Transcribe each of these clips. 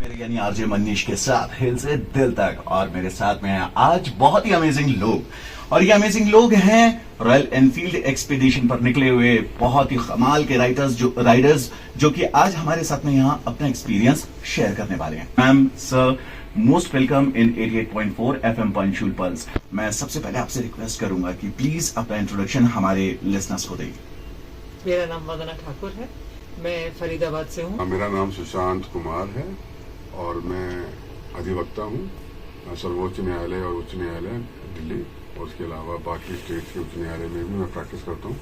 मेरे यानी आरजे मनीष के साथ हिल से दिल तक, और मेरे साथ में हैं आज बहुत ही अमेजिंग लोग, और ये अमेजिंग लोग हैं रॉयल एनफील्ड एक्सपीडिशन पर निकले हुए बहुत ही कमाल के राइडर्स जो कि आज हमारे साथ में यहाँ अपना एक्सपीरियंस शेयर करने वाले हैं। Ma'am sir, most welcome in 88.4 FM पंचुल पल्स। मैं सबसे पहले आपसे रिक्वेस्ट करूंगा कि प्लीज अपना इंट्रोडक्शन हमारे लिसनर्स को दें। मेरा नाम वंदना ठाकुर है, मैं फरीदाबाद से हूँ। मेरा नाम सुशांत कुमार है और मैं अधिवक्ता हूँ। सर्वोच्च न्यायालय और उच्च न्यायालय दिल्ली और उसके अलावा बाकी स्टेट के उच्च न्यायालय में भी मैं प्रैक्टिस करता हूँ।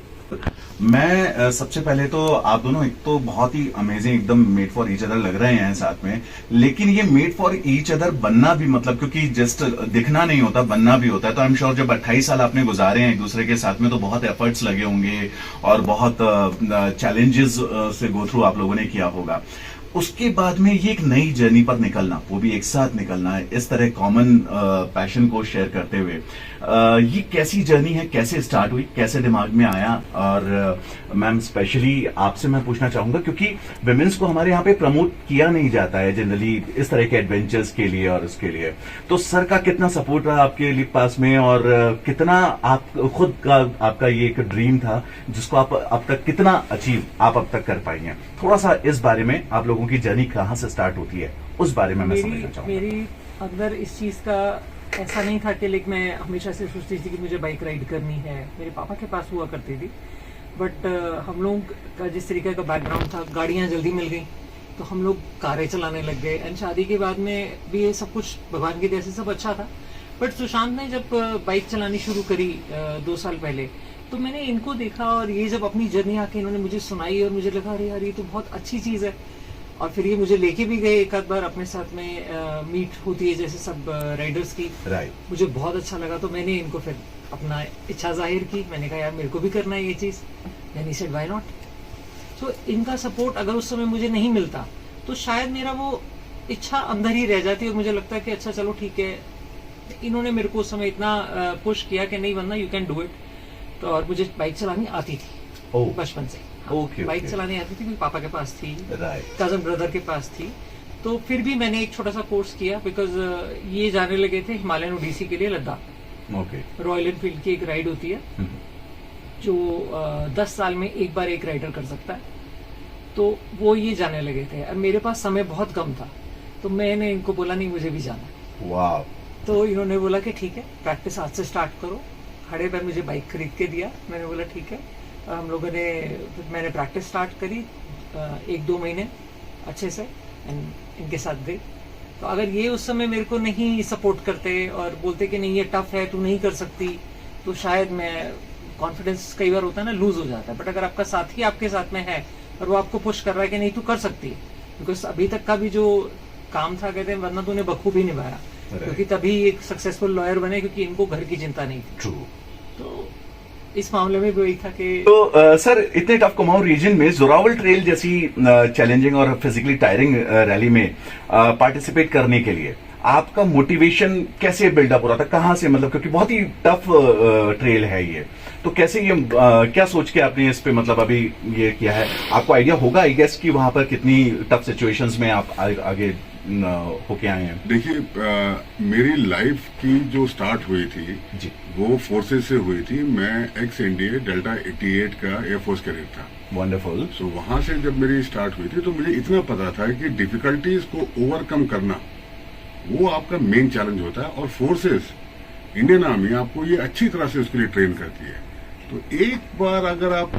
मैं सबसे पहले तो आप दोनों एक तो बहुत ही अमेजिंग एकदम मेड फॉर ईच अदर लग रहे हैं साथ में, लेकिन ये मेड फॉर ईच अदर बनना भी मतलब क्योंकि जस्ट दिखना नहीं होता, बनना भी होता है। तो आई एम श्योर जब 28 साल आपने गुजारे हैं एक दूसरे के साथ में तो बहुत एफर्ट्स लगे होंगे और बहुत चैलेंजेस से गो थ्रू आप लोगों ने किया होगा। उसके बाद में ये एक नई जर्नी पर निकलना, वो भी एक साथ निकलना है इस तरह कॉमन पैशन को शेयर करते हुए, ये कैसी जर्नी है, कैसे स्टार्ट हुई, कैसे दिमाग में आया? और मैम स्पेशली आपसे मैं पूछना चाहूंगा क्योंकि विमेंस को हमारे यहाँ पे प्रमोट किया नहीं जाता है जनरली इस तरह के एडवेंचर्स के लिए और उसके लिए, तो सर का कितना सपोर्ट रहा आपके लिए पास में और कितना आप खुद का आपका ये एक ड्रीम था जिसको आप अब तक कितना अचीव आप अब तक कर पाई हैं? थोड़ा सा इस बारे में आप लोगों की जर्नी कहाँ से स्टार्ट होती है उस बारे में मैं समझना चाहूंगा। मेरी अंदर इस चीज का ऐसा नहीं था कि लेकिन मैं हमेशा से सोचती थी कि मुझे बाइक राइड करनी है। मेरे पापा के पास हुआ करती थी, बट हम लोग का जिस तरीके का बैकग्राउंड था, गाड़ियां जल्दी मिल गई तो हम लोग कारें चलाने लग गए। एंड शादी के बाद में भी ये सब कुछ भगवान की दया से सब अच्छा था। बट सुशांत ने जब बाइक चलानी शुरू करी 2 साल पहले, तो मैंने इनको देखा और ये जब अपनी जर्नी आके इन्होंने मुझे सुनाई और मुझे लगा अरे यार ये तो बहुत अच्छी चीज है। और फिर ये मुझे लेके भी गए एक आध बार अपने साथ में, मीट होती है जैसे सब राइडर्स की। मुझे बहुत अच्छा लगा तो मैंने इनको फिर अपना इच्छा जाहिर की। मैंने कहा यार मेरे को भी करना है ये चीज, यानी सेड व्हाई नॉट। तो इनका सपोर्ट अगर उस समय मुझे नहीं मिलता तो शायद मेरा वो इच्छा अंदर ही रह जाती और मुझे लगता है कि अच्छा चलो ठीक है। इन्होंने मेरे को उस समय इतना पुश किया कि नहीं वरना यू कैन डू इट। तो और मुझे बाइक चलानी आती थी बचपन से। बाइक चलाने आती थी, पापा के पास थी, कजन ब्रदर के पास थी। तो फिर भी मैंने एक छोटा सा कोर्स किया बिकॉज ये जाने लगे थे हिमालयन ओडिसी के लिए लद्दाख। रॉयल एनफील्ड की एक राइड होती है जो 10 साल में एक बार एक राइडर कर सकता है। तो वो ये जाने लगे थे और मेरे पास समय बहुत कम था, तो मैंने इनको बोला नहीं मुझे भी जाना। वाह। तो इन्होंने बोला कि ठीक है प्रैक्टिस आज से स्टार्ट करो। खड़े पैर मुझे बाइक खरीद के दिया। मैंने बोला ठीक है। हम लोगों ने मैंने प्रैक्टिस स्टार्ट करी 1-2 महीने अच्छे से एंड इनके साथ गई। तो अगर ये उस समय मेरे को नहीं सपोर्ट करते और बोलते कि नहीं ये टफ है तू नहीं कर सकती, तो शायद मैं कॉन्फिडेंस कई बार होता है ना लूज हो जाता है। बट अगर आपका साथी आपके साथ में है और वो आपको पुश कर रहा है कि नहीं तू कर सकती है, बिकॉज अभी तक का भी जो काम था कहते हैं वरना तूने बखूबी निभाया, क्योंकि तभी एक सक्सेसफुल लॉयर बने क्योंकि इनको घर की चिंता नहीं थी। ट्रू। तो इस मामले में भी वही था कि तो सर इतने टफ कुमाऊं रीजन में जोरावल ट्रेल जैसी चैलेंजिंग और फिजिकली टायरिंग रैली में पार्टिसिपेट करने के लिए आपका मोटिवेशन कैसे बिल्डअप हो रहा था? कहाँ से, मतलब क्योंकि बहुत ही टफ ट्रेल है ये, तो कैसे ये क्या सोच के आपने इस पे मतलब अभी ये किया है? आपको आइडिया होगा आई गेस कि वहां पर कितनी टफ सिचुएशंस में आप आगे होके आए हैं। देखिए मेरी लाइफ की जो स्टार्ट हुई थी जी, वो फोर्सेस से हुई थी। मैं एक्स एनडीए डेल्टा 88 का एयरफोर्स कैडेट था। वंडरफुल। सो वहां से जब मेरी स्टार्ट हुई थी तो मुझे इतना पता था कि डिफिकल्टीज को ओवरकम करना वो आपका मेन चैलेंज होता है, और फोर्सेस इंडियन आर्मी आपको ये अच्छी तरह से उसके लिए ट्रेन करती है। तो एक बार अगर आप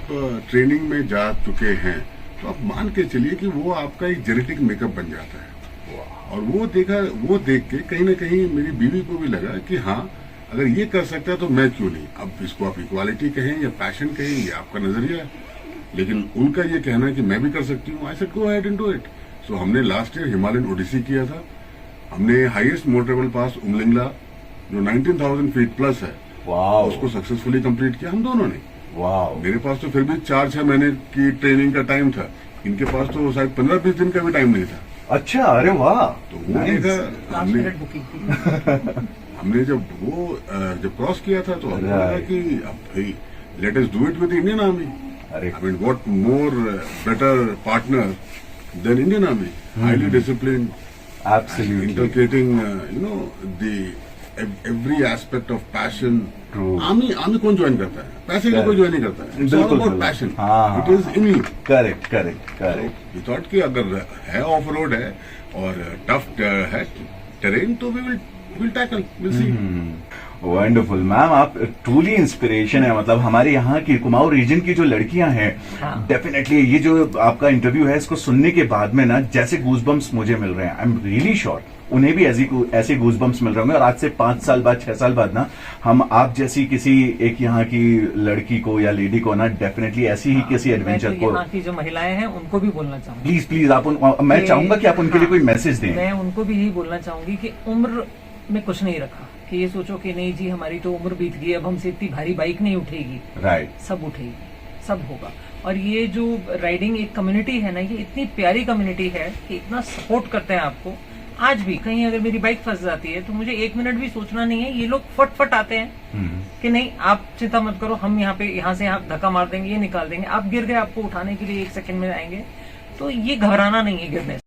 ट्रेनिंग में जा चुके हैं तो आप मान के चलिए कि वो आपका एक जेनेटिक मेकअप बन जाता है। और वो देख के कहीं ना कहीं मेरी बीवी को भी लगा कि हाँ अगर ये कर सकता है तो मैं क्यों नहीं। अब इसको आप इक्वालिटी कहें या पैशन कहें, ये आपका नजरिया है, लेकिन उनका ये कहना है कि मैं भी कर सकती हूँ। I said go ahead and do it. So हमने लास्ट ईयर हिमालयन ओडिसी किया था। हमने हाईएस्ट मोटरेबल पास उमलिंगला जो 19,000 फीट प्लस है उसको सक्सेसफुली कंप्लीट किया हम दोनों ने। वाह। मेरे पास तो फिर भी 4-6 महीने की ट्रेनिंग का टाइम था, इनके पास तो शायद 15-20 दिन का भी टाइम नहीं था। अच्छा, अरे वाह। तो वो हमने जब क्रॉस किया था तो हमने कहा कि अब भाई let us do it with Indian army. I mean what more better partner than Indian army, highly discipline, Absolutely. Inculcating, the every aspect of passion. True. Army कौन ज्वाइन करता है? पैसे के लिए कोई ज्वाइन नहीं करता है. It's all बिल्कुल, about बिल्कुल. passion. हाँ, It is in you. Correct. We thought कि अगर है ऑफ रोड है और टफ है टेरेन तो we'll tackle. We'll see. Wonderful ma'am, आप ट्रूली इंस्पिरेशन है। मतलब हमारे यहाँ की कुमाऊं रीजन की जो लड़कियां हैं, हाँ। डेफिनेटली ये जो आपका इंटरव्यू है इसको सुनने के बाद में ना जैसे गूजबम्स मुझे मिल रहे हैं, आई एम रियली श्योर उन्हें भी ऐसे गूजबम्स मिल रहे होंगे। और आज से 5 साल बाद 6 साल बाद ना हम आप जैसी किसी एक यहाँ की लड़की को या लेडी को ना डेफिनेटली ऐसी ही किसी एडवेंचर मैं तो को यहाँ की जो महिलाएं हैं उनको भी बोलना चाहूंगी। प्लीज आप मैं चाहूंगा कि आप उनके लिए कोई मैसेज दें। मैं उनको भी यही बोलना चाहूंगी कि उम्र में कुछ नहीं रखा कि ये सोचो कि नहीं जी हमारी तो उम्र बीत गई, अब हमसे इतनी भारी बाइक नहीं उठेगी। राइट। सब उठेगी, सब होगा। और ये जो राइडिंग एक कम्युनिटी है ना, ये इतनी प्यारी कम्युनिटी है कि इतना सपोर्ट करते हैं आपको। आज भी कहीं अगर मेरी बाइक फंस जाती है तो मुझे 1 मिनट भी सोचना नहीं है, ये लोग फट आते हैं कि नहीं आप चिंता मत करो, हम यहाँ से यहाँ धक्का मार देंगे, ये निकाल देंगे। आप गिर गए, आपको उठाने के लिए 1 सेकंड में आएंगे। तो ये घबराना नहीं है गिरने से।